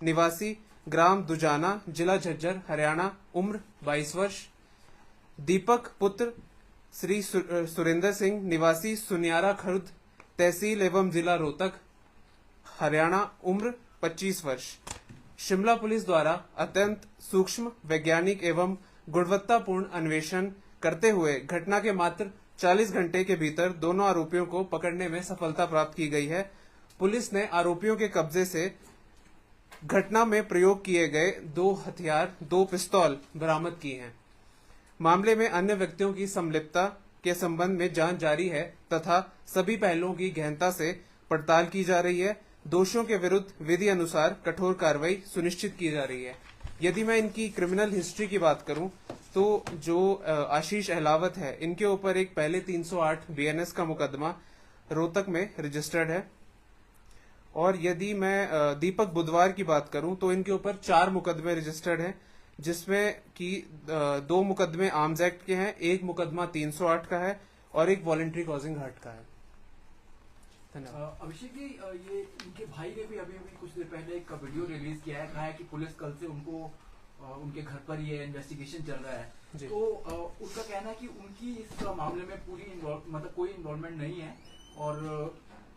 निवासी ग्राम दुजाना, जिला झज्जर, हरियाणा, उम्र 22 वर्ष। दीपक पुत्र श्री सुरेंद्र सिंह, निवासी सुनियारा खुर्द, तहसील एवं जिला रोहतक, हरियाणा, उम्र 25 वर्ष। शिमला पुलिस द्वारा अत्यंत सूक्ष्म, वैज्ञानिक एवं गुणवत्तापूर्ण अन्वेषण करते हुए घटना के मात्र 40 घंटे के भीतर दोनों आरोपियों को पकड़ने में सफलता प्राप्त की गई है। पुलिस ने आरोपियों के कब्जे से घटना में प्रयोग किए गए 2 हथियार, 2 पिस्तौल बरामद किए हैं। मामले में अन्य व्यक्तियों की संलिप्तता के संबंध में जांच जारी है तथा सभी पहलुओं की गहनता से पड़ताल की जा रही है। दोषियों के विरुद्ध विधि अनुसार कठोर कार्रवाई सुनिश्चित की जा रही है। यदि मैं इनकी क्रिमिनल हिस्ट्री की बात करूं तो जो आशीष अहलावत है, इनके ऊपर एक पहले 308 बीएनएस का मुकदमा रोहतक में रजिस्टर्ड है। और यदि मैं दीपक बुधवार की बात करूं तो इनके ऊपर 4 मुकदमे रजिस्टर्ड हैं, जिसमें कि 2 मुकदमे आर्म्स एक्ट के हैं, एक मुकदमा 308 का है और एक वॉलंटरी कॉजिंग हर्ट का है। धन्यवाद। अभिषेक जी, ये इनके भाई ने भी अभी कुछ देर पहले एक वीडियो रिलीज किया है, कहा है कि पुलिस कल से उनको उनके घर पर ये इन्वेस्टिगेशन चल रहा है। तो उनका कहना है कि उनकी इस मामले में पूरी मतलब कोई इन्वॉल्वमेंट नहीं है और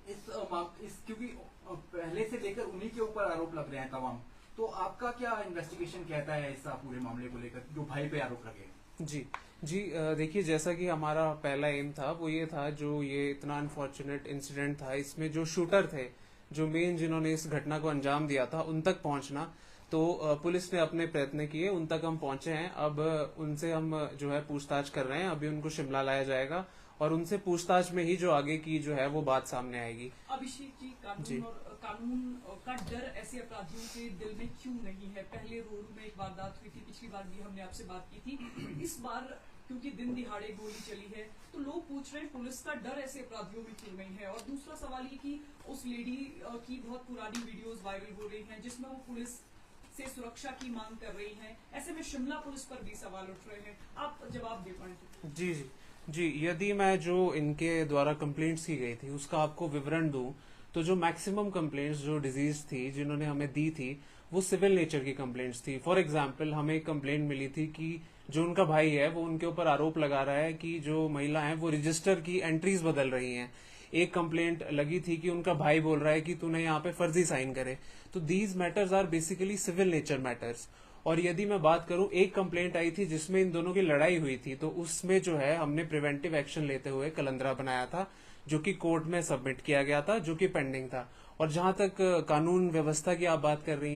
इस क्योंकि पहले से लेकर उन्हीं के ऊपर आरोप लग रहे हैं तमाम। तो आपका क्या इन्वेस्टिगेशन कहता है इस पूरे मामले को लेकर जो भाई पे आरोप लगे? जी देखिए, जैसा कि हमारा पहला एम था वो ये था, जो ये इतना अनफॉर्चुनेट इंसिडेंट था, इसमें जो शूटर थे, जो मेन जिन्होंने इस घटना को अंजाम दिया था, उन तक पहुंचना। तो पुलिस ने अपने प्रयत्न किए, उन तक हम पहुंचे हैं। अब उनसे हम जो है पूछताछ कर रहे हैं। अभी उनको शिमला लाया जाएगा और उनसे पूछताछ में ही जो आगे की जो है वो बात सामने आएगी। अभिषेक जी, कानून का डर ऐसे अपराधियों के दिल में क्यों नहीं है? पहले रोड में एक वारदात हुई थी, पिछली बार भी हमने आपसे बात की थी। इस बार क्योंकि दिन दिहाड़े गोली चली है तो लोग पूछ रहे हैं पुलिस का डर ऐसे अपराधियों में क्यों नहीं है। और दूसरा सवाल ये कि उस लेडी की बहुत पुरानी वीडियोस वायरल हो रही हैं जिसमें वो पुलिस से सुरक्षा की मांग कर रही हैं। ऐसे में शिमला पुलिस पर भी सवाल उठ रहे हैं, आप जवाब दे पाएंगे? जी, यदि मैं जो इनके द्वारा कंप्लेंट्स की गई थी उसका आपको विवरण दूं तो जो मैक्सिमम कंप्लेंट्स जो डिजीज थी जिन्होंने हमें दी थी वो सिविल नेचर की कंप्लेंट्स थी। फॉर एग्जांपल, हमें एक कंप्लेंट मिली थी कि जो उनका भाई है वो उनके ऊपर आरोप लगा रहा है कि जो महिला है वो रजिस्टर की एंट्रीज बदल रही हैं। एक कंप्लेंट लगी थी कि उनका भाई बोल रहा है कि तूने यहाँ पे फर्जी साइन करे। तो these matters are basically civil nature matters. और यदि मैं बात करूं, एक कंप्लेंट आई थी जिसमें इन दोनों की लड़ाई हुई थी, तो उसमें जो है हमने प्रिवेंटिव एक्शन लेते हुए कलंदरा बनाया था जो कि कोर्ट में सबमिट किया गया था, जो कि पेंडिंग था। और जहां तक कानून व्यवस्था की आप बात कर रही